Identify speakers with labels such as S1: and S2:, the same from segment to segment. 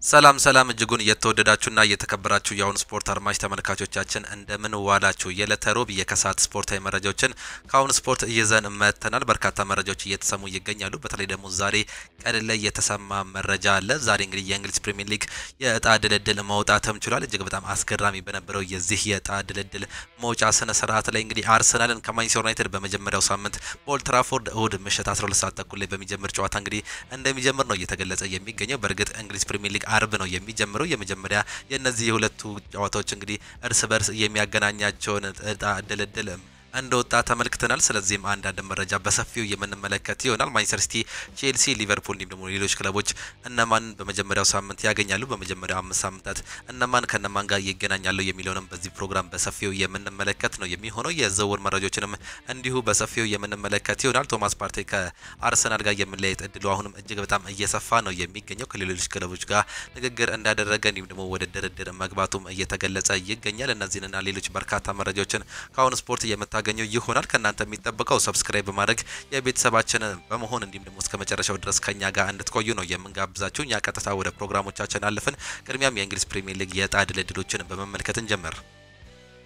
S1: ሰላም እጅጉን እየተወደዳችሁና እየተከበራችሁ የአሁን ስፖርት አድማጭ ተመልካቾቻችን እንደምን ዋላችሁ። የዕለተ ሮብ የከሰዓት ስፖርታዊ መረጃዎችን ከአሁን ስፖርት ይዘን መጥተናል። በርካታ መረጃዎች እየተሰሙ ይገኛሉ። በተለይ ደግሞ ዛሬ ቀን ላይ የተሰማ መረጃ አለ። ዛሬ እንግዲህ የእንግሊዝ ፕሪሚየር ሊግ የዕጣ ድልድል መውጣትም ችሏል። እጅግ በጣም አስገራሚ በነበረው የዚህ የዕጣ ድልድል መውጫ ስነ ስርዓት ላይ እንግዲህ አርሰናልን ከማንቸስተር ዩናይትድ በመጀመሪያው ሳምንት በኦልድ ትራፎርድ እሁድ ምሽት 12 ሰዓት ተኩል ላይ በሚጀምር ጨዋታ እንግዲህ እንደሚጀምር ነው እየተገለጸ የሚገኘው። በእርግጥ እንግሊዝ ፕሪሚየር ሊግ አርብ ነው የሚጀምረው። የመጀመሪያ የነዚህ የሁለቱ ጨዋታዎች እንግዲህ እርስ በርስ የሚያገናኛቸውን ዕጣ ድልድል እንደወጣ ተመልክተናል። ስለዚህም አንዳንድ መረጃ በሰፊው የምንመለከት ይሆናል። ማንቸስተር ሲቲ፣ ቼልሲ፣ ሊቨርፑል እንዲሁም ደግሞ ሌሎች ክለቦች እነማን በመጀመሪያው ሳምንት ያገኛሉ፣ በመጀመሪያው 5 ሳምንታት እነማን ከነማን ጋር ይገናኛሉ የሚለውንም በዚህ ፕሮግራም በሰፊው የምንመለከት ነው የሚሆነው። የዝውውር መረጃዎችንም እንዲሁ በሰፊው የምንመለከት ይሆናል። ቶማስ ፓርቴ ከአርሰናል ጋር የመለያየት እድሉ አሁንም እጅግ በጣም እየሰፋ ነው የሚገኘው። ከሌሎች ክለቦች ጋር ንግግር እንዳደረገ እንዲሁም ደግሞ ወደ ድርድር መግባቱም እየተገለጸ ይገኛል። እነዚህንና ሌሎች በርካታ መረጃዎችን ከአሁን ስፖርት የምታገኘው ይሆናል። ከናንተ የሚጠበቀው ሰብስክራይብ በማድረግ የቤተሰባችን በመሆን እንዲሁም ደግሞ እስከ መጨረሻው ድረስ ከኛ ጋር እንድትቆዩ ነው የምንጋብዛችሁ። እኛ ቀጥታ ወደ ፕሮግራሞቻችን አለፍን። ቅድሚያም የእንግሊዝ ፕሪሚየር ሊግ የዕጣ ድልድሎችን በመመልከት እንጀምር።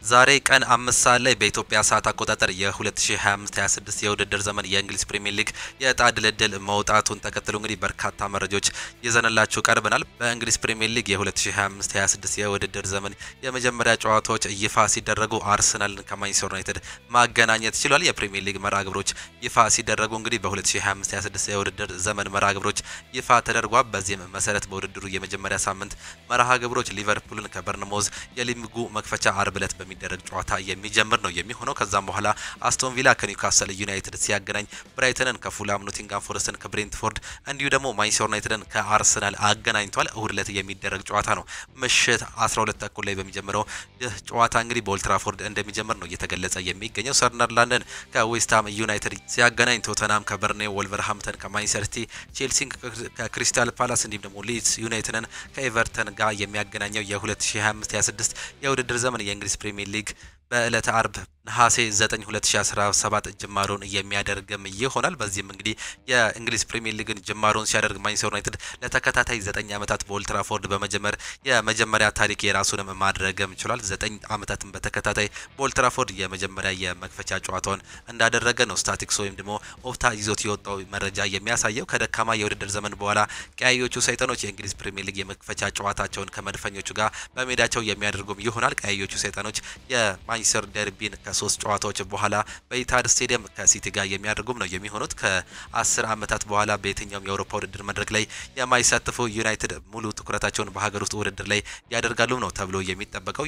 S1: ዛሬ ቀን 5 ሰዓት ላይ በኢትዮጵያ ሰዓት አቆጣጠር የ2025-26 የውድድር ዘመን የእንግሊዝ ፕሪሚየር ሊግ የዕጣ ድልድል መውጣቱን ተከትሎ እንግዲህ በርካታ መረጃዎች ይዘንላችሁ ቀርበናል። በእንግሊዝ ፕሪሚየር ሊግ የ2025-26 የውድድር ዘመን የመጀመሪያ ጨዋታዎች ይፋ ሲደረጉ አርሰናልን ከማንቸስተር ዩናይትድ ማገናኘት ችሏል። የፕሪሚየር ሊግ መርሃ ግብሮች ይፋ ሲደረጉ እንግዲህ በ2025-26 የውድድር ዘመን መርሃ ግብሮች ይፋ ተደርጓል። በዚህም መሰረት በውድድሩ የመጀመሪያ ሳምንት መርሃ ግብሮች ሊቨርፑልን ከበርንሞዝ የሊጉ መክፈቻ አርብ ዕለት የሚደረግ ጨዋታ የሚጀምር ነው የሚሆነው። ከዛም በኋላ አስቶን ቪላ ከኒውካስል ዩናይትድ ሲያገናኝ፣ ብራይተንን ከፉላም፣ ኖቲንጋም ፎረስትን ከብሬንትፎርድ እንዲሁ ደግሞ ማንቸስተር ዩናይትድን ከአርሰናል አገናኝቷል። እሁድ ዕለት የሚደረግ ጨዋታ ነው። ምሽት 12 ተኩል ላይ በሚጀምረው ይህ ጨዋታ እንግዲህ በኦልድ ትራፎርድ እንደሚጀምር ነው እየተገለጸ የሚገኘው። ሰንደርላንድን ከዌስትሃም ዩናይትድ ሲያገናኝ፣ ቶተናም ከበርኔው፣ ወልቨርሃምፕተን ከማንቸስተር ሲቲ፣ ቼልሲን ከክሪስታል ፓላስ እንዲሁም ደግሞ ሊድስ ዩናይትድን ከኤቨርተን ጋር የሚያገናኘው የ2025-26 የውድድር ዘመን የእንግሊዝ ፕሪሚየር ሊግ በዕለተ አርብ ነሐሴ 9 2017 ጅማሮን የሚያደርግም ይሆናል። በዚህም እንግዲህ የእንግሊዝ ፕሪሚየር ሊግን ጅማሮን ሲያደርግ ማንቸስተር ዩናይትድ ለተከታታይ 9 ዓመታት በኦልድ ትራፎርድ በመጀመር የመጀመሪያ ታሪክ የራሱንም ማድረግም ችሏል። 9 ዓመታትን በተከታታይ በኦልድ ትራፎርድ የመጀመሪያ የመክፈቻ ጨዋታውን እንዳደረገ ነው ስታቲክስ ወይም ደግሞ ኦፕታ ይዞት የወጣው መረጃ የሚያሳየው። ከደካማ የውድድር ዘመን በኋላ ቀያዮቹ ሰይጣኖች የእንግሊዝ ፕሪሚየር ሊግ የመክፈቻ ጨዋታቸውን ከመድፈኞቹ ጋር በሜዳቸው የሚያደርጉም ይሆናል። ቀያዮቹ ሰይጣኖች የማንቸስተር ደርቢን ከ3 ጨዋታዎች በኋላ በኢታድ ስቴዲየም ከሲቲ ጋር የሚያደርጉም ነው የሚሆኑት። ከ10 ዓመታት በኋላ በየትኛውም የአውሮፓ ውድድር መድረክ ላይ የማይሳተፉ ዩናይትድ ሙሉ ትኩረታቸውን በሀገር ውስጥ ውድድር ላይ ያደርጋሉ ነው ተብሎ የሚጠበቀው።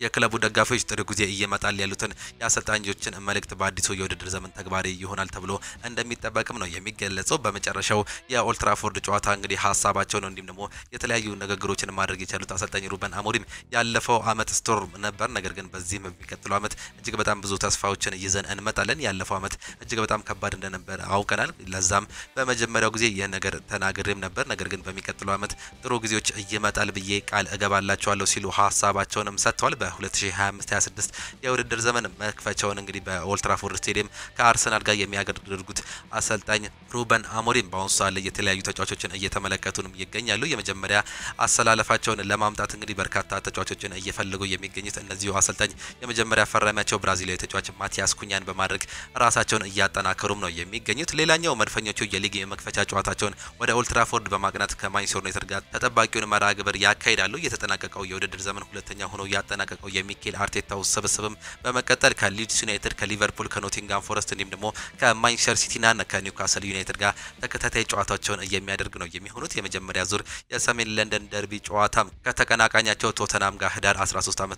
S1: የክለቡ ደጋፊዎች ጥሩ ጊዜ እየመጣል ያሉትን የአሰልጣኞችን መልእክት በአዲሱ የውድድር ዘመን ተግባራዊ ይሆናል ተብሎ እንደሚጠበቅም ነው የሚገለጸው። በመጨረሻው የኦልድ ትራፎርድ ጨዋታ እንግዲህ ሀሳባቸው ነው እንዲሁም ደግሞ የተለያዩ ንግግሮችን ማድረግ የቻሉት አሰልጣኝ ሩበን አሞሪም ያለፈው አመት ስቶርም ነበር፣ ነገር ግን በዚህም የሚቀጥለው አመት እጅግ በጣም ብዙ ተስፋዎችን ይዘን እንመጣለን። ያለፈው አመት እጅግ በጣም ከባድ እንደነበር አውቀናል። ለዛም በመጀመሪያው ጊዜ ይህን ነገር ተናግሬም ነበር፣ ነገር ግን በሚቀጥለው አመት ጥሩ ጊዜዎች ይመጣል ብዬ ቃል እገባላቸዋለሁ ሲሉ ሀሳባቸውንም ሰጥተዋል። በ2025-26 የውድድር ዘመን መክፈቻውን እንግዲህ በኦልድ ትራፎርድ ስቴዲየም ከአርሰናል ጋር የሚያደርጉት አሰልጣኝ ሩበን አሞሪም በአሁኑ ሰዓት ላይ የተለያዩ ተጫዋቾችን እየተመለከቱንም ይገኛሉ። የመጀመሪያ አሰላለፋቸውን ለማምጣት እንግዲህ በርካታ ተጫዋቾችን እየፈለጉ የሚገኙት እነዚሁ አሰልጣኝ የመጀመሪያ ፈራሚያቸው ብራዚላዊ ተጫዋች ማቲያስ ኩኛን በማድረግ ራሳቸውን እያጠናከሩም ነው የሚገኙት። ሌላኛው መድፈኞቹ የሊግ የመክፈቻ ጨዋታቸውን ወደ ኦልድ ትራፎርድ በማቅናት ከማንቸስተር ዩናይትድ ጋር ተጠባቂውን መርሃ ግብር ያካሂዳሉ። የተጠናቀቀው የውድድር ዘመን ሁለተኛ ሆኖ ያጠናቀቀው የሚኬል አርቴታው ስብስብም በመቀጠል ከሊድስ ዩናይትድ፣ ከሊቨርፑል፣ ከኖቲንጋም ፎረስት እንዲሁም ደግሞ ከማንቸስተር ሲቲና ከኒውካስል ዩናይትድ ጋር ተከታታይ ጨዋታቸውን የሚያደርግ ነው የሚሆኑት። የመጀመሪያ ዙር የሰሜን ለንደን ደርቢ ጨዋታም ከተቀናቃኛቸው ቶተናም ጋር ህዳር 13 ዓ.ም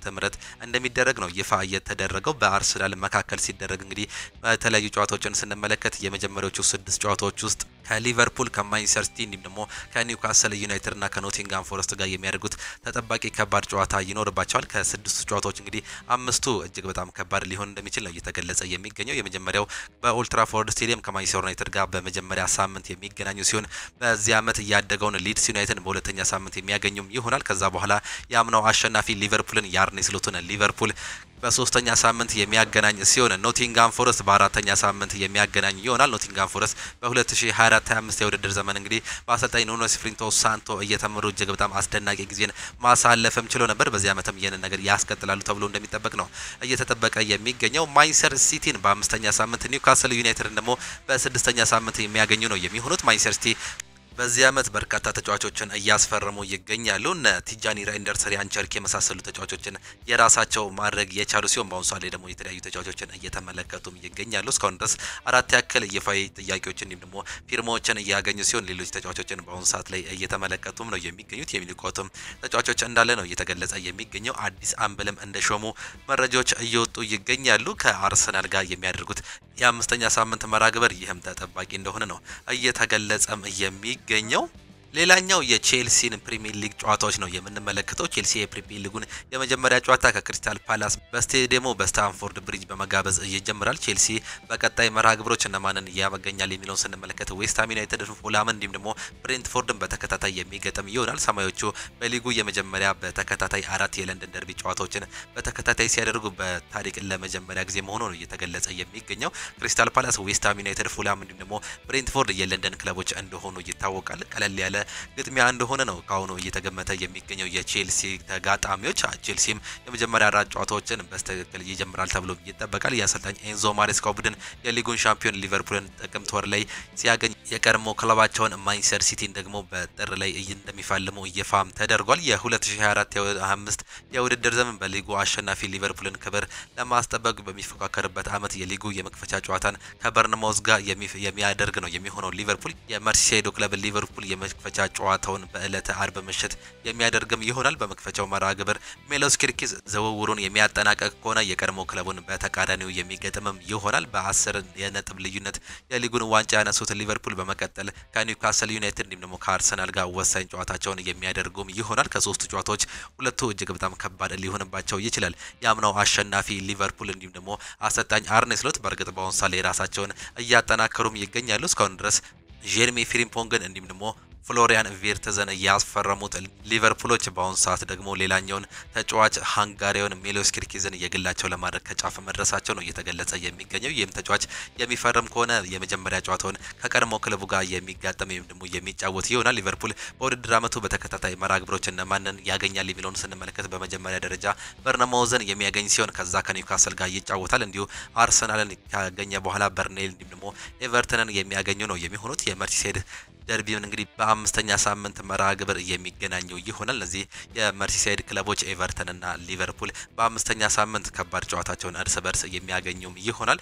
S1: እንደሚደረግ ነው ይፋ የተደረገው። በአርሰናል መካከል ሲደረግ እንግዲህ በተለያዩ ጨዋታዎችን ስንመለከት የመጀመሪያዎቹ 6 ጨዋታዎች ውስጥ ከሊቨርፑል፣ ከማንቸስተር ሲቲ እንዲሁም ደግሞ ከኒውካስል ዩናይትድ እና ከኖቲንጋም ፎረስት ጋር የሚያደርጉት ተጠባቂ ከባድ ጨዋታ ይኖርባቸዋል። ከ6ቱ ጨዋታዎች እንግዲህ 5ቱ እጅግ በጣም ከባድ ሊሆን እንደሚችል ነው እየተገለጸ የሚገኘው። የመጀመሪያው በኦልድ ትራፎርድ ስቴዲየም ከማንቸስተር ዩናይትድ ጋር በመጀመሪያ ሳምንት የሚገናኙ ሲሆን በዚህ ዓመት እያደገውን ሊድስ ዩናይትድ በሁለተኛ ሳምንት የሚያገኙም ይሆናል። ከዛ በኋላ የአምናው አሸናፊ ሊቨርፑልን የአርኔ ስሎትን ሊቨርፑል በሶስተኛ ሳምንት የሚያገናኝ ሲሆን ኖቲንጋም ፎረስት በአራተኛ ሳምንት የሚያገናኝ ይሆናል። ኖቲንጋም ፎረስት በ2024 በ2024/25 የውድድር ዘመን እንግዲህ በአሰልጣኝ ኑኖ ኤስፒሪቶ ሳንቶ እየተመሩ እጅግ በጣም አስደናቂ ጊዜን ማሳለፍም ችሎ ነበር። በዚህ ዓመትም ይህንን ነገር ያስቀጥላሉ ተብሎ እንደሚጠበቅ ነው እየተጠበቀ የሚገኘው። ማንቸስተር ሲቲን በ5ኛ ሳምንት፣ ኒውካስል ዩናይትድን ደግሞ በ6ኛ ሳምንት የሚያገኙ ነው የሚሆኑት። ማንቸስተር ሲቲ በዚህ ዓመት በርካታ ተጫዋቾችን እያስፈረሙ ይገኛሉ። እነ ቲጃኒ ራይንደርስ፣ ሪያን ቸርኪ የመሳሰሉ ተጫዋቾችን የራሳቸው ማድረግ የቻሉ ሲሆን በአሁኑ ሰዓት ላይ ደግሞ የተለያዩ ተጫዋቾችን እየተመለከቱም ይገኛሉ። እስካሁን ድረስ 4 ያክል ይፋዊ ጥያቄዎችን እንዲሁም ደግሞ ፊርማዎችን እያገኙ ሲሆን ሌሎች ተጫዋቾችን በአሁኑ ሰዓት ላይ እየተመለከቱም ነው የሚገኙት። የሚልኳቱም ተጫዋቾች እንዳለ ነው እየተገለጸ የሚገኘው። አዲስ አምበልም እንደሾሙ መረጃዎች እየወጡ ይገኛሉ። ከአርሰናል ጋር የሚያደርጉት የ5ኛ ሳምንት መርሃ ግብር ይህም ተጠባቂ እንደሆነ ነው እየተገለጸም የሚገኘው። ሌላኛው የቼልሲን ፕሪሚየር ሊግ ጨዋታዎች ነው የምንመለከተው። ቼልሲ የፕሪሚየር ሊጉን የመጀመሪያ ጨዋታ ከክሪስታል ፓላስ በስቴዲየሙ በስታንፎርድ ብሪጅ በመጋበዝ ይጀምራል። ቼልሲ በቀጣይ መርሃ ግብሮች እነማንን ያገኛል የሚለውን ስንመለከት ዌስትሃም ዩናይትድ፣ ፉላምን እንዲሁም ደግሞ ብሬንትፎርድን በተከታታይ የሚገጥም ይሆናል። ሰማዮቹ በሊጉ የመጀመሪያ በተከታታይ 4 የለንደን ደርቢ ጨዋታዎችን በተከታታይ ሲያደርጉ በታሪክ ለመጀመሪያ ጊዜ መሆኑ ነው እየተገለጸ የሚገኘው። ክሪስታል ፓላስ፣ ዌስትሃም ዩናይትድ፣ ፉላም እንዲሁም ደግሞ ብሬንትፎርድ የለንደን ክለቦች እንደሆኑ ይታወቃል። ቀለል ያለ ግጥሚያ እንደሆነ ነው ካሁኑ እየተገመተ የሚገኘው የቼልሲ ተጋጣሚዎች። ቼልሲም የመጀመሪያ 4 ጨዋታዎችን በስተክክል ይጀምራል ተብሎ ይጠበቃል። የአሰልጣኝ ኤንዞ ማሬስካው ቡድን የሊጉን ሻምፒዮን ሊቨርፑልን ጥቅምት ወር ላይ ሲያገኝ የቀድሞ ክለባቸውን ማንቸስተር ሲቲን ደግሞ በጥር ላይ እንደሚፋልሙ ይፋም ተደርጓል። የ2024/25 የውድድር ዘመን በሊጉ አሸናፊ ሊቨርፑልን ክብር ለማስጠበቅ በሚፎካከርበት ዓመት የሊጉ የመክፈቻ ጨዋታን ከበርንማውዝ ጋር የሚያደርግ ነው የሚሆነው። ሊቨርፑል የመርሲሳይዶ ክለብ ሊቨርፑል የመክፈቻ ጨዋታውን በዕለተ አርብ ምሽት የሚያደርግም ይሆናል። በመክፈቻው መርሃ ግብር ሜሎስ ኪርኪዝ ዝውውሩን የሚያጠናቀቅ ከሆነ የቀድሞ ክለቡን በተቃራኒው የሚገጥምም ይሆናል። በ10 የነጥብ ልዩነት የሊጉን ዋንጫ ያነሱት ሊቨርፑል በመቀጠል ከኒውካስል ዩናይትድ እንዲሁም ደግሞ ከአርሰናል ጋር ወሳኝ ጨዋታቸውን የሚያደርጉም ይሆናል። ከ3 ጨዋታዎች 2ቱ እጅግ በጣም ከባድ ሊሆንባቸው ይችላል። ያምናው አሸናፊ ሊቨርፑል እንዲሁም ደግሞ አሰልጣኝ አርኔ ስሎት በእርግጥ በአሁኑ ሰዓት ላይ ራሳቸውን እያጠናከሩም ይገኛሉ። እስካሁን ድረስ ጄርሚ ፍሪምፖንግን እንዲሁም ደግሞ ፍሎሪያን ቪርትዝን ያስፈረሙት ሊቨርፑሎች በአሁኑ ሰዓት ደግሞ ሌላኛውን ተጫዋች ሃንጋሪያውን ሜሎስ ኪርኪዝን የግላቸው ለማድረግ ከጫፍ መድረሳቸው ነው እየተገለጸ የሚገኘው። ይህም ተጫዋች የሚፈርም ከሆነ የመጀመሪያ ጨዋታውን ከቀድሞ ክለቡ ጋር የሚጋጠም ወይም ደግሞ የሚጫወት ይሆናል። ሊቨርፑል በውድድር ዓመቱ በተከታታይ መርሃ ግብሮች እነማንን ያገኛል የሚለውን ስንመለከት በመጀመሪያ ደረጃ በርነማውዝን የሚያገኝ ሲሆን ከዛ ከኒውካስል ጋር ይጫወታል። እንዲሁ አርሰናልን ካገኘ በኋላ በርንሌይ እንዲሁም ደግሞ ኤቨርተንን የሚያገኙ ነው የሚሆኑት። የመርሲሳይድ ደርቢውን እንግዲህ በ5ኛ ሳምንት መርሃ ግብር የሚገናኘው ይሆናል። ለዚህ የመርሲሳይድ ክለቦች ኤቨርተን እና ሊቨርፑል በ5ኛ ሳምንት ከባድ ጨዋታቸውን እርስ በርስ የሚያገኙም ይሆናል።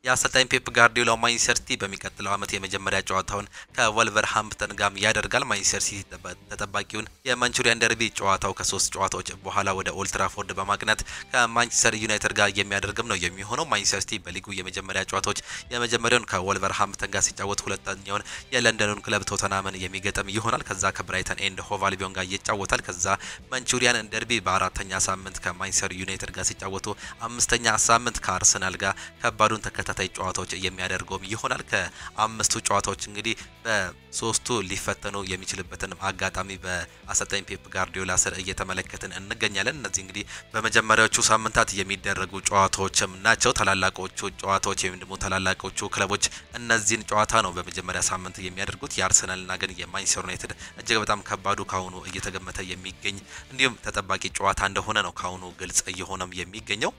S1: የአሰልጣኝ ፔፕ ጋርዲዮላ ማንቸስተር ሲቲ በሚቀጥለው ዓመት የመጀመሪያ ጨዋታውን ከወልቨርሃምፕተን ጋር ያደርጋል። ማንቸስተር ሲቲ ተጠባቂውን የማንቹሪያን ደርቢ ጨዋታው ከ3 ጨዋታዎች በኋላ ወደ ኦልድ ትራፎርድ በማቅናት ከማንቸስተር ዩናይትድ ጋር የሚያደርግም ነው የሚሆነው። ማንቸስተር ሲቲ በሊጉ የመጀመሪያ ጨዋታዎች የመጀመሪያውን ከወልቨርሃምፕተን ጋር ሲጫወት ሁለተኛውን የለንደኑን ክለብ ቶተናምን የሚገጥም ይሆናል። ከዛ ከብራይተን ኤንድ ሆቭ አልቢዮን ጋር ይጫወታል። ከዛ ማንቹሪያን ደርቢ በ4ኛ ሳምንት ከማንቸስተር ዩናይትድ ጋር ሲጫወቱ 5ኛ ሳምንት ከአርሰናል ጋር ከባዱን ተከታታይ ጨዋታዎች የሚያደርገውም ይሆናል። ከ5ቱ ጨዋታዎች እንግዲህ በ3ቱ ሊፈተኑ የሚችልበትን አጋጣሚ በአሰልጣኝ ፔፕ ጋርዲዮላ ስር እየተመለከትን እንገኛለን። እነዚህ እንግዲህ በመጀመሪያዎቹ ሳምንታት የሚደረጉ ጨዋታዎችም ናቸው። ታላላቆቹ ጨዋታዎች ወይም ደግሞ ታላላቆቹ ክለቦች እነዚህን ጨዋታ ነው በመጀመሪያ ሳምንት የሚያደርጉት። የአርሰናልና ግን የማንቸስተር ዩናይትድ እጅግ በጣም ከባዱ ካሁኑ እየተገመተ የሚገኝ እንዲሁም ተጠባቂ ጨዋታ እንደሆነ ነው ካሁኑ ግልጽ እየሆነም የሚገኘው።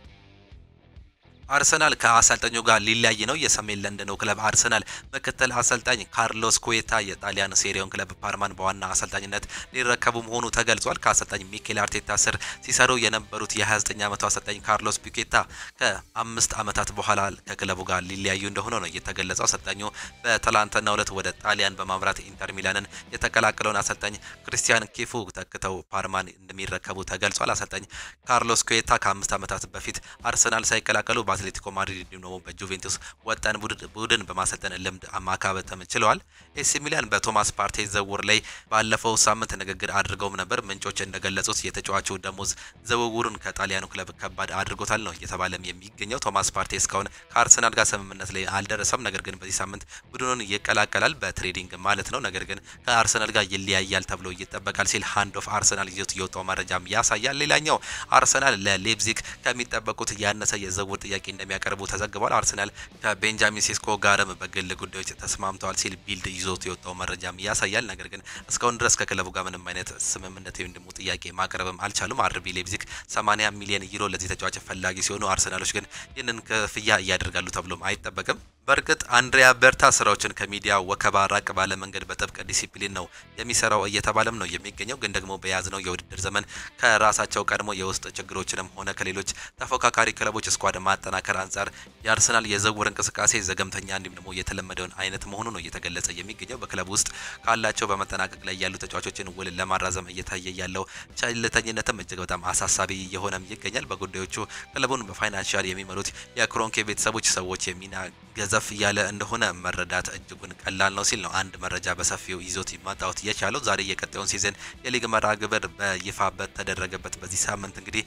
S1: አርሰናል ከአሰልጣኙ ጋር ሊለያይ ነው። የሰሜን ለንደኑ ክለብ አርሰናል ምክትል አሰልጣኝ ካርሎስ ኩዌታ የጣሊያን ሴሪዮን ክለብ ፓርማን በዋና አሰልጣኝነት ሊረከቡ መሆኑ ተገልጿል። ከአሰልጣኝ ሚኬል አርቴታ ስር ሲሰሩ የነበሩት የ29 ዓመቱ አሰልጣኝ ካርሎስ ኩዌታ ከ5 ዓመታት በኋላ ከክለቡ ጋር ሊለያዩ እንደሆነ ነው የተገለጸው። አሰልጣኙ በትላንትናው ዕለት ወደ ጣሊያን በማምራት ኢንተር ሚላንን የተቀላቀለውን አሰልጣኝ ክሪስቲያን ኪፉ ተክተው ፓርማን እንደሚረከቡ ተገልጿል። አሰልጣኝ ካርሎስ ኩዌታ ከ5 ዓመታት በፊት አርሰናል ሳይቀላቀሉ አትሌቲኮ ማድሪድ እንዲሁም ደግሞ በጁቬንቱስ ወጣን ቡድን በማሰልጠን ልምድ ማካበት ችለዋል። ኤሲ ሚላን በቶማስ ፓርቴ ዝውውር ላይ ባለፈው ሳምንት ንግግር አድርገውም ነበር። ምንጮች እንደገለጹት የተጫዋቹ ደሞዝ ዝውውሩን ከጣሊያኑ ክለብ ከባድ አድርጎታል ነው እየተባለም የሚገኘው። ቶማስ ፓርቴ እስካሁን ከአርሰናል ጋር ስምምነት ላይ አልደረሰም። ነገር ግን በዚህ ሳምንት ቡድኑን ይቀላቀላል በትሬዲንግ ማለት ነው። ነገር ግን ከአርሰናል ጋር ይለያያል ተብሎ ይጠበቃል ሲል ሃንድ ኦፍ አርሰናል ይዞት የወጣው መረጃም ያሳያል። ሌላኛው አርሰናል ለሌፕዚግ ከሚጠበቁት ያነሰ የዝውውር ጥያቄ እንደሚያቀርቡ ተዘግቧል። አርሰናል ከቤንጃሚን ሴስኮ ጋርም በግል ጉዳዮች ተስማምተዋል ሲል ቢልድ ይዞት የወጣው መረጃም ያሳያል። ነገር ግን እስካሁን ድረስ ከክለቡ ጋር ምንም አይነት ስምምነት ወይም ደግሞ ጥያቄ ማቅረብም አልቻሉም። አርቢ ሌፕዚግ 80 ሚሊዮን ዩሮ ለዚህ ተጫዋች ፈላጊ ሲሆኑ አርሰናሎች ግን ይህንን ክፍያ እያደርጋሉ ተብሎም አይጠበቅም። በእርግጥ አንድሪያ በርታ ስራዎችን ከሚዲያ ወከባ ራቅ ባለ መንገድ በጥብቅ ዲሲፕሊን ነው የሚሰራው እየተባለም ነው የሚገኘው። ግን ደግሞ በያዝነው የውድድር ዘመን ከራሳቸው ቀድሞ የውስጥ ችግሮችንም ሆነ ከሌሎች ተፎካካሪ ክለቦች ስኳድ ማጠናከር አንጻር የአርሰናል የዝውውር እንቅስቃሴ ዘገምተኛ እንዲሁም ደግሞ የተለመደውን አይነት መሆኑ ነው እየተገለጸ የሚገኘው። በክለቡ ውስጥ ካላቸው በመጠናቀቅ ላይ ያሉ ተጫዋቾችን ውል ለማራዘም እየታየ ያለው ቸልተኝነትም እጅግ በጣም አሳሳቢ የሆነም ይገኛል። በጉዳዮቹ ክለቡን በፋይናንሻል የሚመሩት የክሮንኬ ቤተሰቦች ሰዎች የሚና ገዘፍ እያለ እንደሆነ መረዳት እጅጉን ቀላል ነው ሲል ነው አንድ መረጃ በሰፊው ይዞት ይመጣው የቻለው። ዛሬ የቀጣዩን ሲዝን የሊግ መርሃ ግብር በይፋ በተደረገበት በዚህ ሳምንት እንግዲህ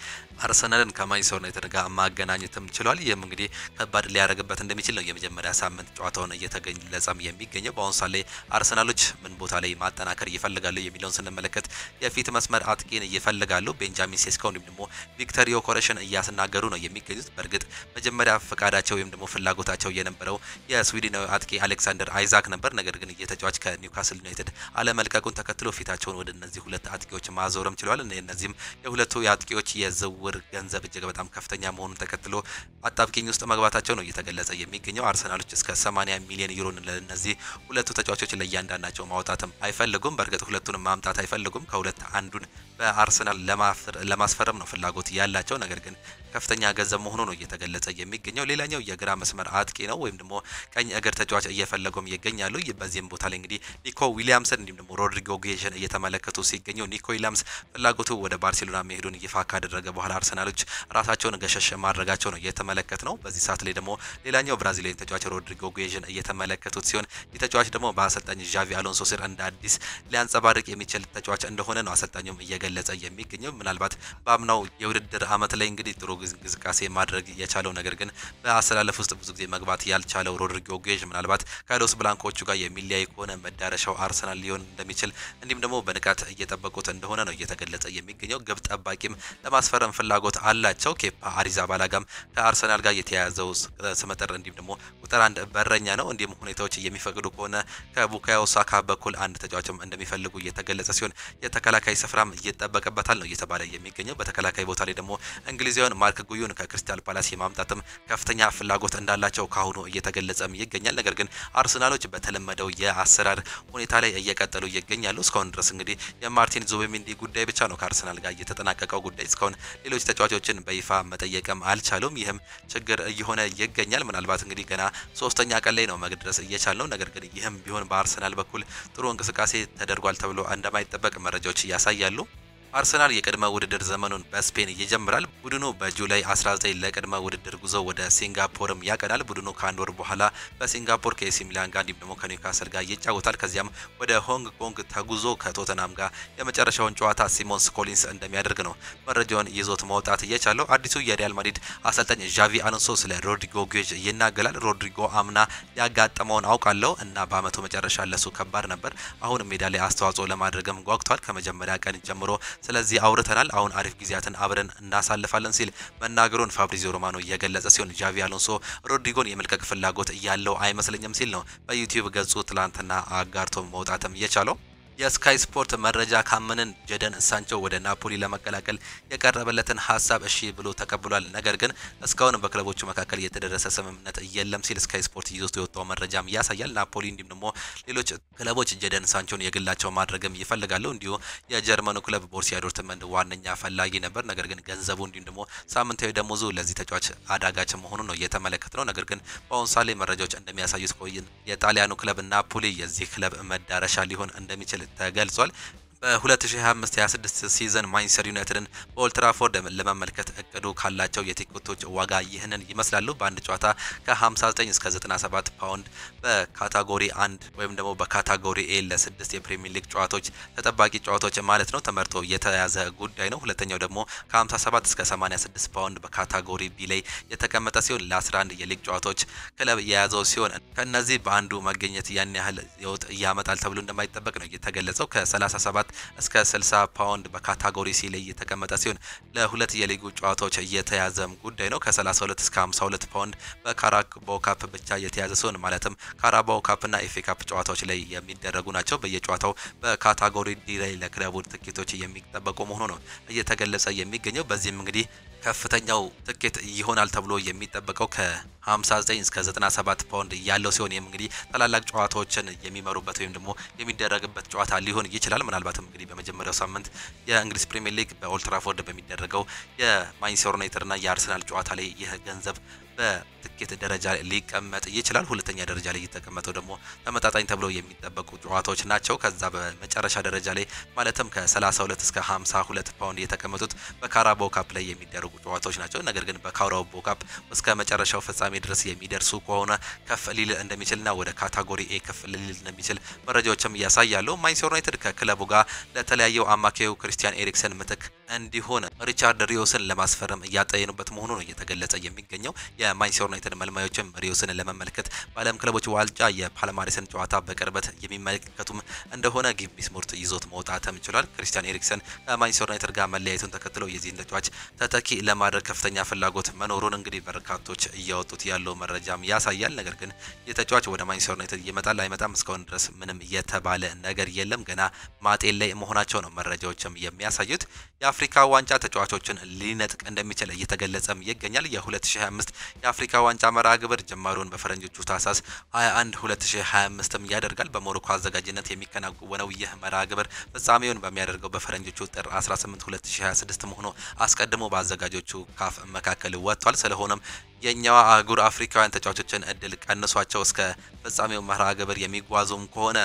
S1: አርሰናልን ከማንቸስተር ዩናይትድ ጋር ማገናኘትም ችሏል። ይህም እንግዲህ ከባድ ሊያደርግበት እንደሚችል ነው የመጀመሪያ ሳምንት ጨዋታውን እየተገለጸም የሚገኘው። በአሁኑ ሰዓት ላይ አርሰናሎች ምን ቦታ ላይ ማጠናከር ይፈልጋሉ የሚለውን ስንመለከት የፊት መስመር አጥቂን ይፈልጋሉ። ቤንጃሚን ሴስኮ እንዲሁም ደግሞ ቪክተር ዮከረስን እያስናገሩ ነው የሚገኙት። በእርግጥ መጀመሪያ ፈቃዳቸው ወይም ደግሞ ፍላጎታቸው የነበረው የስዊድናዊ አጥቂ አሌክሳንደር አይዛክ ነበር። ነገር ግን የተጫዋች ከኒውካስል ዩናይትድ አለመልቀቁን ተከትሎ ፊታቸውን ወደ እነዚህ ሁለት አጥቂዎች ማዞርም ችለዋል። እነዚህም የሁለቱ የአጥቂዎች የዝውውር ገንዘብ እጅግ በጣም ከፍተኛ መሆኑን ተከትሎ አጣብቂኝ ውስጥ መግባታቸው ነው እየተገለጸ የሚገኘው። አርሰናሎች እስከ 80 ሚሊዮን ዩሮ ለእነዚህ ሁለቱ ተጫዋቾች ለእያንዳንዳቸው ማውጣትም አይፈልጉም። በእርግጥ ሁለቱንም ማምጣት አይፈልጉም። ከሁለት አንዱን በአርሰናል ለማስፈረም ነው ፍላጎት ያላቸው። ነገር ግን ከፍተኛ ገንዘብ መሆኑ ነው እየተገለጸ የሚገኘው። ሌላኛው የግራ መስመር አጥቂ ነው ወይም ደግሞ ቀኝ እግር ተጫዋች እየፈለጉም ይገኛሉ። በዚህም ቦታ ላይ እንግዲህ ኒኮ ዊሊያምስን እንዲሁም ደግሞ ሮድሪጎ ጌዥን እየተመለከቱ ሲገኙ ኒኮ ዊሊያምስ ፍላጎቱ ወደ ባርሴሎና መሄዱን ይፋ ካደረገ በኋላ አርሰናሎች ራሳቸውን ገሸሽ ማድረጋቸው ነው እየተመለከት ነው። በዚህ ሰዓት ላይ ደግሞ ሌላኛው ብራዚላዊ ተጫዋች ሮድሪጎ ጌዥን እየተመለከቱት ሲሆን የተጫዋች ደግሞ በአሰልጣኝ ዣቪ አሎንሶ ስር እንደ አዲስ ሊያንጸባርቅ የሚችል ተጫዋች እንደሆነ ነው አሰልጣኙም እየገለጸ የሚገኘው። ምናልባት በአምናው የውድድር አመት ላይ እንግዲህ ጥሩ እንቅስቃሴ ማድረግ የቻለው ነገር ግን በአሰላለፍ ውስጥ ብዙ ጊዜ መግባት ያልቻለው ሮድሪጎ ጌዥ ምናልባት ከሎስ ብላንኮቹ ጋር የሚለያይ ከሆነ መዳረሻው አርሰናል ሊሆን እንደሚችል እንዲሁም ደግሞ በንቃት እየጠበቁት እንደሆነ ነው እየተገለጸ የሚገኘው። ግብ ጠባቂም ለማስፈረም ፍላጎት አላቸው። ኬፓ አሪዛባላጋም ከአርሰናል ጋር የተያያዘው ስመጥር እንዲሁም ደግሞ ቁጥር አንድ በረኛ ነው። እንዲሁም ሁኔታዎች የሚፈቅዱ ከሆነ ከቡካዮ ሳካ በኩል አንድ ተጫዋችም እንደሚፈልጉ እየተገለጸ ሲሆን የተከላካይ ስፍራም እየተጠበቀበታል ነው እየተባለ የሚገኘው። በተከላካይ ቦታ ላይ ደግሞ እንግሊዛዊውን ማርክ ጉዩን ከክሪስታል ፓላስ የማምጣትም ከፍተኛ ፍላጎት እንዳላቸው ካሁኑ እየተገለጸም ይገኛል። ነገር ግን አርሰናሎች በተለመደው የአሰራር ሁኔታ ላይ እየቀጠሉ ይገኛሉ። እስካሁን ድረስ እንግዲህ የማርቲን ዙቢሜንዲ ጉዳይ ብቻ ነው ከአርሰናል ጋር እየተጠናቀቀው ጉዳይ። እስካሁን ሌሎች ተጫዋቾችን በይፋ መጠየቅም አልቻሉም። ይህም ችግር እየሆነ ይገኛል። ምናልባት እንግዲህ ገና ሶስተኛ ቀን ላይ ነው መድረስ እየቻልነው። ነገር ግን ይህም ቢሆን በአርሰናል በኩል ጥሩ እንቅስቃሴ ተደርጓል ተብሎ እንደማይጠበቅ መረጃዎች ያሳያሉ። አርሰናል የቅድመ ውድድር ዘመኑን በስፔን ይጀምራል። ቡድኑ በጁላይ 19 ለቅድመ ውድድር ጉዞ ወደ ሲንጋፖርም ያቀናል። ቡድኑ ከአንድ ወር በኋላ በሲንጋፖር ከኤሲ ሚላን ጋር እንዲሁም ደግሞ ከኒውካስል ጋር ይጫወታል። ከዚያም ወደ ሆንግ ኮንግ ተጉዞ ከቶተናም ጋር የመጨረሻውን ጨዋታ ሲሞንስ ኮሊንስ እንደሚያደርግ ነው መረጃውን ይዞት መውጣት እየቻለው። አዲሱ የሪያል ማድሪድ አሰልጣኝ ዣቪ አሎንሶ ስለ ሮድሪጎ ጌዥ ይናገራል። ሮድሪጎ አምና ያጋጠመውን አውቃለሁ እና በአመቱ መጨረሻ ለሱ ከባድ ነበር። አሁን ሜዳ ላይ አስተዋጽኦ ለማድረግም ጓጉቷል። ከመጀመሪያ ቀን ጀምሮ ስለዚህ አውርተናል። አሁን አሪፍ ጊዜያትን አብረን እናሳልፋለን ሲል መናገሩን ፋብሪዚዮ ሮማኖ እየገለጸ ሲሆን ዣቪ አሎንሶ ሮድሪጎን የመልቀቅ ፍላጎት ያለው አይመስለኝም ሲል ነው በዩቲዩብ ገጹ ትላንትና አጋርቶ መውጣትም የቻለው። የስካይ ስፖርት መረጃ ካመንን ጀደን ሳንቾ ወደ ናፖሊ ለመቀላቀል የቀረበለትን ሀሳብ እሺ ብሎ ተቀብሏል። ነገር ግን እስካሁን በክለቦቹ መካከል የተደረሰ ስምምነት የለም ሲል ስካይ ስፖርት ይዞት የወጣው መረጃም ያሳያል። ናፖሊ እንዲሁም ደግሞ ሌሎች ክለቦች ጀደን ሳንቾን የግላቸው ማድረግም ይፈልጋሉ። እንዲሁ የጀርመኑ ክለብ ቦሩሲያ ዶርትመንድ ዋነኛ ፈላጊ ነበር። ነገር ግን ገንዘቡ እንዲሁም ደግሞ ሳምንታዊ ደሞዙ ለዚህ ተጫዋች አዳጋች መሆኑን ነው እየተመለከተ ነው። ነገር ግን በአሁኑ ሰዓት ላይ መረጃዎች እንደሚያሳዩት ቆይን የጣሊያኑ ክለብ ናፖሊ የዚህ ክለብ መዳረሻ ሊሆን እንደሚችል ተገልጿል። በ2025-26 ሲዝን ማንቸስተር ዩናይትድን በኦልትራፎርድ ለመመልከት እቅዱ ካላቸው የቲኬቶች ዋጋ ይህንን ይመስላሉ። በአንድ ጨዋታ ከ59 እስከ 97 ፓውንድ በካታጎሪ 1 ወይም ደግሞ በካታጎሪ ኤ ለ6 የፕሪሚየር ሊግ ጨዋታዎች ተጠባቂ ጨዋታዎች ማለት ነው ተመርጦ የተያዘ ጉዳይ ነው። ሁለተኛው ደግሞ ከ57 እስከ 86 ፓውንድ በካታጎሪ ቢ ላይ የተቀመጠ ሲሆን ለ11 የሊግ ጨዋታዎች ክለብ የያዘው ሲሆን ከነዚህ በአንዱ መገኘት ያን ያህል ለውጥ ያመጣል ተብሎ እንደማይጠበቅ ነው የተገለጸው። ከ37 እስከ 60 ፓውንድ በካታጎሪ ሲ ላይ የተቀመጠ ሲሆን ለሁለት የሊጉ ጨዋታዎች እየተያዘም ጉዳይ ነው። ከ32 እስከ 52 ፓውንድ በካራባኦ ካፕ ብቻ የተያዘ ሲሆን ማለትም ካራባኦ ካፕና ኤፍኤ ካፕ ጨዋታዎች ላይ የሚደረጉ ናቸው። በየጨዋታው በካታጎሪ ዲ ላይ ለክለቡ ትኬቶች የሚጠበቁ መሆኑ ነው እየተገለጸ የሚገኘው። በዚህም እንግዲህ ከፍተኛው ትኬት ይሆናል ተብሎ የሚጠበቀው ከ59 እስከ 97 ፓውንድ ያለው ሲሆን ይህም እንግዲህ ታላላቅ ጨዋታዎችን የሚመሩበት ወይም ደግሞ የሚደረግበት ጨዋታ ሊሆን ይችላል። ምናልባትም እንግዲህ በመጀመሪያው ሳምንት የእንግሊዝ ፕሪሚየር ሊግ በኦልድ ትራፎርድ በሚደረገው የማንቸስተር ዩናይትድና የአርሰናል ጨዋታ ላይ ይህ ገንዘብ በትኬት ደረጃ ሊቀመጥ ይችላል። ሁለተኛ ደረጃ ላይ የተቀመጠው ደግሞ ተመጣጣኝ ተብለው የሚጠበቁ ጨዋታዎች ናቸው። ከዛ በመጨረሻ ደረጃ ላይ ማለትም ከ32 እስከ 52 ፓውንድ የተቀመጡት በካራባኦ ካፕ ላይ የሚደረጉ ጨዋታዎች ናቸው። ነገር ግን በካራባኦ ካፕ እስከ መጨረሻው ፍጻሜ ድረስ የሚደርሱ ከሆነ ከፍ ሊል እንደሚችልና ወደ ካታጎሪ ኤ ከፍ ሊል እንደሚችል መረጃዎችም ያሳያሉ። ማንቸስተር ዩናይትድ ከክለቡ ጋር ለተለያየው አማካዩ ክሪስቲያን ኤሪክሰን ምትክ እንዲሆን ሪቻርድ ሪዮስን ለማስፈረም እያጠየኑበት መሆኑ ነው እየተገለጸ የሚገኘው። የማንቸስተር ዩናይትድ መልማዮችም ሪዮስን ለመመልከት በዓለም ክለቦች ዋንጫ የፓልማሪስን ጨዋታ በቅርበት የሚመለከቱም እንደሆነ ጊብ ስፖርት ይዞት መውጣትም ችሏል። ክሪስቲያን ኤሪክሰን ከማንቸስተር ዩናይትድ ጋር መለያየቱን ተከትሎ የዚህን ተጫዋች ተተኪ ለማድረግ ከፍተኛ ፍላጎት መኖሩን እንግዲህ በርካቶች እያወጡት ያለው መረጃም ያሳያል። ነገር ግን የተጫዋች ወደ ማንቸስተር ዩናይትድ ይመጣል አይመጣም እስካሁን ድረስ ምንም የተባለ ነገር የለም። ገና ማጤን ላይ መሆናቸው ነው መረጃዎችም የሚያሳዩት። የአፍሪካ ዋንጫ ተጫዋቾችን ሊነጥቅ እንደሚችል እየተገለጸም ይገኛል። የ2025 የአፍሪካ ዋንጫ መርሃ ግብር ጅማሩን በፈረንጆቹ ታህሳስ 21 2025ም ያደርጋል። በሞሮኮ አዘጋጅነት የሚከናወነው ይህ መርሃ ግብር ፍጻሜውን በሚያደርገው በፈረንጆቹ ጥር 18 2026 መሆኑ አስቀድሞ በአዘጋጆቹ ካፍ መካከል ወጥቷል። ስለሆነም የኛዋ አህጉር አፍሪካውያን ተጫዋቾችን እድል ቀንሷቸው እስከ ፍጻሜው መርሃ ግብር የሚጓዙም ከሆነ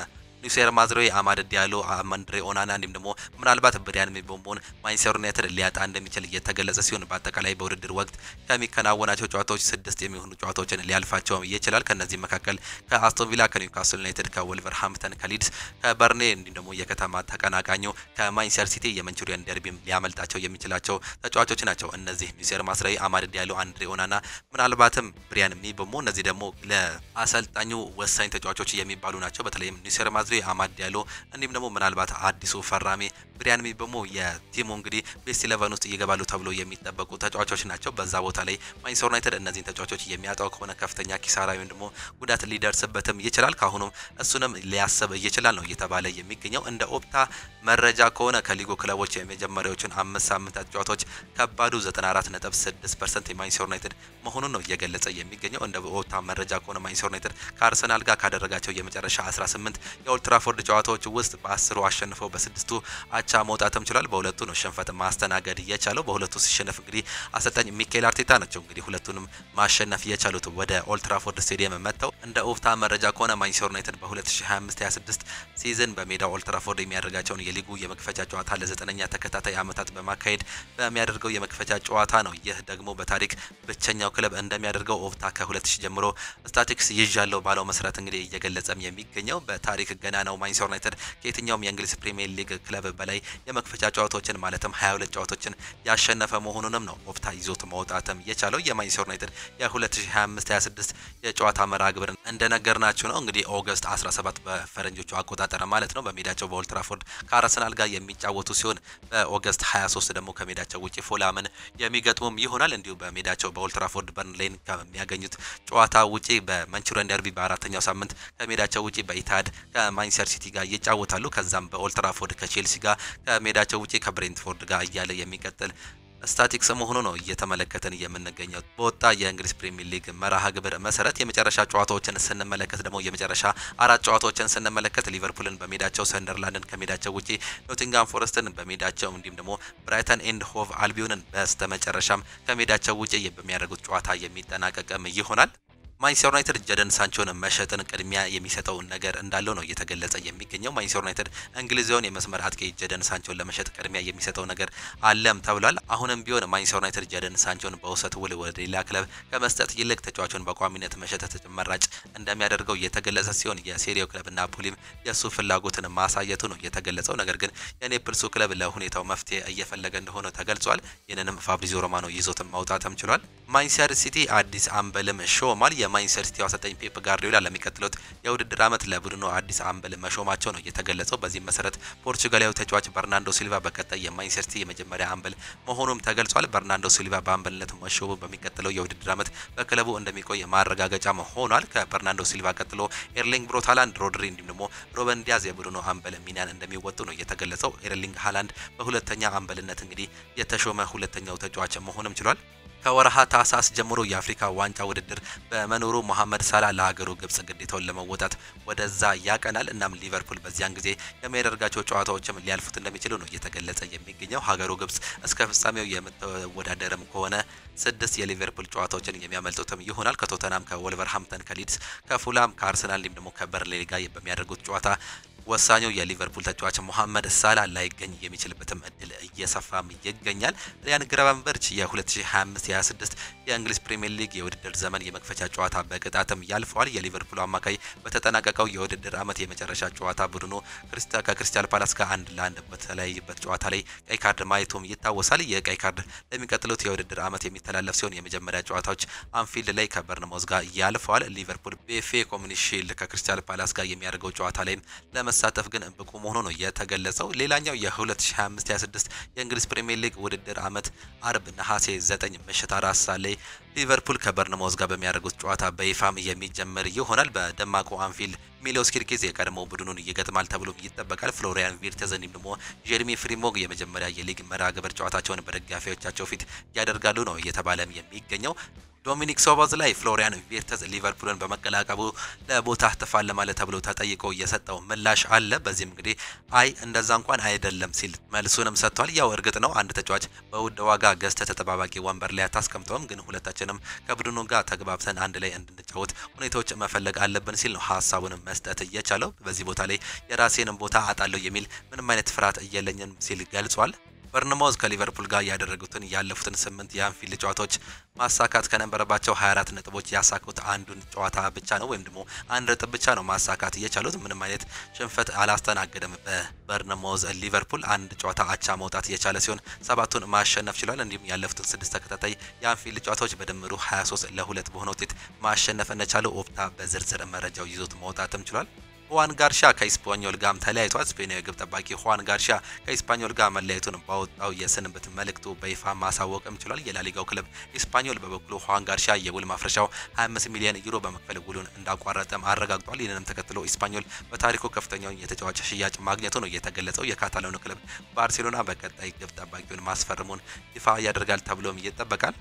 S1: ኒውሴር ማዝሬ፣ አማድ ዲያሎ፣ አማንድሬ ኦናና እንዲሁም ደግሞ ምናልባት ብሪያን ምቤሞን ማንቸስተር ዩናይትድ ሊያጣ እንደሚችል እየተገለጸ ሲሆን በአጠቃላይ በውድድር ወቅት ከሚከናወናቸው ጨዋታዎች 6 የሚሆኑ ጨዋታዎችን ሊያልፋቸው ይችላል። ከነዚህ መካከል ከአስቶን ቪላ፣ ከኒውካስል ዩናይትድ፣ ከወልቨርሃምፕተን፣ ከሊድስ፣ ከበርኔ እንዲሁም ደግሞ የከተማ ተቀናቃኙ ከማንቸስተር ሲቲ የመንቹሪያን ደርቢም ሊያመልጣቸው የሚችላቸው ተጫዋቾች ናቸው። እነዚህ ኒውሴር ማዝሬ፣ አማድ ዲያሎ፣ አንድሬ ኦናና ምናልባትም ብሪያን ምቤሞ እነዚህ ደግሞ ለአሰልጣኙ ወሳኝ ተጫዋቾች የሚባሉ ናቸው። በተለይም ኒውሴር ማዝሬ፣ አማድ ዲያሎ እንዲሁም ደግሞ ምናልባት አዲሱ ፈራሚ ብሪያን ምቤሞ የቲሙ እንግዲህ ቤስት 11 ውስጥ ይገባሉ ተብሎ የሚጠበቁ ተጫዋቾች ናቸው። በዛ ቦታ ላይ ማንቸስተር ዩናይትድ እነዚህን ተጫዋቾች የሚያጣው ከሆነ ከፍተኛ ኪሳራ ወይም ደግሞ ጉዳት ሊደርስበትም ይችላል። ካሁኑም እሱንም ሊያስብ ይችላል ነው እየተባለ የሚገኘው። እንደ ኦፕታ መረጃ ከሆነ ከሊጉ ክለቦች የመጀመሪያዎቹን 5 ሳምንታት ጨዋታዎች ከባዱ 94.6% የማንቸስተር ዩናይትድ መሆኑን ነው እየገለጸ የሚገኘው። እንደ ኦፕታ መረጃ ከሆነ ማንቸስተር ዩናይትድ ከአርሰናል ጋር ካደረጋቸው የመጨረሻ 18 የኦልድ ትራፎርድ ጨዋታዎች ውስጥ በ10 አሸንፈው በ6 አቻ መውጣትም ችሏል። በሁለቱ ነው ሽንፈት ማስተናገድ የቻለው። በሁለቱ ሲሸነፍ እንግዲህ አሰልጣኝ ሚኬል አርቴታ ናቸው እንግዲህ ሁለቱንም ማሸነፍ የቻሉት ወደ ኦልድ ትራፎርድ ስቴዲየም መጥተው። እንደ ኦፕታ መረጃ ከሆነ ማንቸስተር ዩናይትድ በ2025/26 ሲዝን በሜዳ ኦልድ ትራፎርድ የሚያደርጋቸውን የሊጉ የመክፈቻ ጨዋታ ለ9ኛ ተከታታይ ዓመታት በማካሄድ በሚያደርገው የመክፈቻ ጨዋታ ነው። ይህ ደግሞ በታሪክ ብቸኛው ክለብ እንደሚያደርገው ኦፕታ ከ2000 ጀምሮ ስታቲክስ ይዣለው ባለው መሰረት እንግዲህ እየገለጸም የሚገኘው በታሪክ ገና ነው። ማንቸስተር ዩናይትድ ከየትኛውም የእንግሊዝ ፕሪሚየር ሊግ ክለብ በላይ የመክፈቻ ጨዋታዎችን ማለትም 22 ጨዋታዎችን ያሸነፈ መሆኑንም ነው ኦፕታ ይዞት መውጣትም የቻለው። የማንቸስተር ዩናይትድ የ2025/26 የጨዋታ መርሃ ግብር እንደነገርናችሁ ነው እንግዲህ ኦገስት 17 በፈረንጆቹ አቆጣጠር ማለት ነው በሜዳቸው በኦልድ ትራፎርድ ከአርሰናል ጋር የሚጫወቱ ሲሆን በኦገስት 23 ደግሞ ከሜዳቸው ውጪ ፉላምን የሚገጥሙም ይሆናል። እንዲሁ በሜዳቸው በኦልድ ትራፎርድ በርንሌይን ከሚያገኙት ጨዋታ ውጪ በማንቹሪያን ደርቢ በአራተኛው ሳምንት ከሜዳቸው ውጪ በኢታድ ከማንቸስተር ሲቲ ጋር ይጫወታሉ። ከዛም በኦልድ ትራፎርድ ከቼልሲ ጋር ከሜዳቸው ውጪ ከብሬንትፎርድ ጋር እያለ የሚቀጥል ስታቲክስ መሆኑ ነው እየተመለከተን የምንገኘው። በወጣ የእንግሊዝ ፕሪሚየር ሊግ መርሃ ግብር መሰረት የመጨረሻ ጨዋታዎችን ስንመለከት ደግሞ የመጨረሻ 4 ጨዋታዎችን ስንመለከት ሊቨርፑልን በሜዳቸው፣ ሰንደርላንድን ከሜዳቸው ውጪ፣ ኖቲንጋም ፎረስትን በሜዳቸው እንዲሁም ደግሞ ብራይተን ኤንድ ሆቭ አልቢዮንን በስተመጨረሻም ከሜዳቸው ውጪ በሚያደርጉት ጨዋታ የሚጠናቀቅም ይሆናል። ማንቸስተር ዩናይትድ ጀደን ሳንቾን መሸጥን ቅድሚያ የሚሰጠው ነገር እንዳለው ነው እየተገለጸ የሚገኘው። ማንቸስተር ዩናይትድ እንግሊዛዊውን የመስመር አጥቂ ጀደን ሳንቾን ለመሸጥ ቅድሚያ የሚሰጠው ነገር አለም ተብሏል። አሁንም ቢሆን ማንቸስተር ዩናይትድ ጀደን ሳንቾን በውሰት ውል ወደ ሌላ ክለብ ከመስጠት ይልቅ ተጫዋቹን በቋሚነት መሸጥ ተመራጭ እንደሚያደርገው እየተገለጸ ሲሆን የሴሪያው ክለብ ናፖሊም የሱ ፍላጎትን ማሳየቱ ነው የተገለጸው። ነገር ግን የኔፕልሱ ክለብ ለሁኔታው መፍትሄ እየፈለገ እንደሆነ ተገልጿል። ይህንንም ፋብሪዚዮ ሮማኖ ይዞትም ማውጣትም ችሏል። ማንቸስተር ሲቲ አዲስ አምበልም ሾሟል። የማንቸስተር ሲቲ አሰልጣኝ ፔፕ ጋርዲዮላ ለሚቀጥሉት የውድድር ዓመት ለቡድኑ አዲስ አምበል መሾማቸው ነው የተገለጸው። በዚህ መሰረት ፖርቹጋላዊ ተጫዋች በርናንዶ ሲልቫ በቀጣይ የማንቸስተር ሲቲ የመጀመሪያ አምበል መሆኑም ተገልጿል። በርናንዶ ሲልቫ በአምበልነት መሾሙ በሚቀጥለው የውድድር ዓመት በክለቡ እንደሚቆይ ማረጋገጫ ሆኗል። ከበርናንዶ ሲልቫ ቀጥሎ ኤርሊንግ ብሮት ሃላንድ፣ ሮድሪ እንዲሁም ደግሞ ሩበን ዲያዝ የቡድኑ አምበል ሚናን እንደሚወጡ ነው የተገለጸው። ኤርሊንግ ሃላንድ በሁለተኛ አምበልነት እንግዲህ የተሾመ ሁለተኛው ተጫዋች መሆንም ችሏል። ከወርሃ ታህሳስ ጀምሮ የአፍሪካ ዋንጫ ውድድር በመኖሩ መሐመድ ሳላ ለሀገሩ ግብጽ ግዴታውን ለመወጣት ወደዛ ያቀናል። እናም ሊቨርፑል በዚያን ጊዜ የሚያደርጋቸው ጨዋታዎችም ሊያልፉት እንደሚችሉ ነው እየተገለጸ የሚገኘው። ሀገሩ ግብጽ እስከ ፍጻሜው የምትወዳደርም ከሆነ 6 የሊቨርፑል ጨዋታዎችን የሚያመልጡትም ይሆናል። ከቶተናም፣ ከወልቨርሃምፕተን፣ ከሊድስ፣ ከፉላም፣ ከአርሰናል እንዲሁም ደግሞ ከበርንሌ ጋር በሚያደርጉት ጨዋታ ወሳኙ የሊቨርፑል ተጫዋች መሐመድ ሳላ ላይገኝ የሚችልበትም እድል እየሰፋም ይገኛል። ሪያን ግራቨንበርች የ2025-26 የእንግሊዝ ፕሪሚየር ሊግ የውድድር ዘመን የመክፈቻ ጨዋታ በቅጣትም ያልፈዋል። የሊቨርፑል አማካይ በተጠናቀቀው የውድድር ዓመት የመጨረሻ ጨዋታ ቡድኑ ከክሪስታል ፓላስ ጋር 1-1 በተለያየበት ጨዋታ ላይ ቀይ ካርድ ማየቱም ይታወሳል። የቀይ ካርድ ለሚቀጥሉት የውድድር ዓመት የሚተላለፍ ሲሆን የመጀመሪያ ጨዋታዎች አንፊልድ ላይ ከበርንማውዝ ጋር ያልፈዋል። ሊቨርፑል በኤፍኤ ኮሚኒቲ ሺልድ ከክሪስታል ፓላስ ጋር የሚያደርገው ጨዋታ ላይ ሳተፍ ግን ብቁ መሆኑ ነው የተገለጸው። ሌላኛው የ2025-26 የእንግሊዝ ፕሪሚየር ሊግ ውድድር ዓመት አርብ ነሐሴ 9 ምሽት 4 ሰዓት ላይ ሊቨርፑል ከበርንማውዝ ጋር በሚያደርጉት ጨዋታ በይፋም የሚጀመር ይሆናል። በደማቁ አንፊልድ ሚሎስ ኪርኬዝ የቀድሞ ቡድኑን ይገጥማል ተብሎ ይጠበቃል። ፍሎሪያን ቪርትዝ እንዲሁም ደግሞ ጀርሚ ፍሪሞግ የመጀመሪያ የሊግ መርሃ ግብር ጨዋታቸውን በደጋፊዎቻቸው ፊት ያደርጋሉ ነው እየተባለም የሚገኘው። ዶሚኒክ ሶቦስላይ ፍሎሪያን ቪርትዝ ሊቨርፑልን በመቀላቀሉ ለቦታ ተፋለማለ ተብሎ ተጠይቆ የሰጠው ምላሽ አለ። በዚህም እንግዲህ አይ እንደዛ እንኳን አይደለም ሲል መልሱንም ሰጥቷል። ያው እርግጥ ነው አንድ ተጫዋች በውድ ዋጋ ገዝተ ተጠባባቂ ወንበር ላይ አታስቀምጠውም፣ ግን ሁለታችንም ከቡድኑ ጋር ተግባብተን አንድ ላይ እንድንጫወት ሁኔታዎች መፈለግ አለብን ሲል ነው ሀሳቡን መስጠት እየቻለው። በዚህ ቦታ ላይ የራሴንም ቦታ አጣለሁ የሚል ምንም አይነት ፍርሃት የለኝም ሲል ገልጿል። በርንማውዝ ከሊቨርፑል ጋር ያደረጉትን ያለፉትን 8 የአንፊልድ ጨዋታዎች ማሳካት ከነበረባቸው 24 ነጥቦች ያሳኩት አንዱን ጨዋታ ብቻ ነው፣ ወይም ደግሞ አንድ ነጥብ ብቻ ነው ማሳካት የቻሉት። ምንም አይነት ሽንፈት አላስተናገደም። በበርንማውዝ ሊቨርፑል አንድ ጨዋታ አቻ መውጣት የቻለ ሲሆን 7ቱን ማሸነፍ ችሏል። እንዲሁም ያለፉትን 6 ተከታታይ የአንፊልድ ጨዋታዎች በድምሩ 23-2 በሆነ ውጤት ማሸነፍ እንደቻለ ኦፕታ በዝርዝር መረጃው ይዞት መውጣትም ችሏል። ሁዋን ጋርሻ ከኢስፓኞል ጋር ተለያይቷል። ስፔናዊ ግብ ጠባቂ ሁዋን ጋርሻ ከኢስፓኞል ጋር መለያየቱን ባወጣው የስንብት መልእክቱ በይፋ ማሳወቅም ችሏል። የላሊጋው ክለብ ኢስፓኞል በበኩሉ ሁዋን ጋርሻ የውል ማፍረሻው 25 ሚሊዮን ዩሮ በመክፈል ውሉን እንዳቋረጠም አረጋግጧል። ይህንንም ተከትሎ ኢስፓኞል በታሪኩ ከፍተኛውን የተጫዋች ሽያጭ ማግኘቱ ነው የተገለጸው። የካታላኑ ክለብ ባርሴሎና በቀጣይ ግብ ጠባቂውን ማስፈረሙን ይፋ ያደርጋል ተብሎም ይጠበቃል።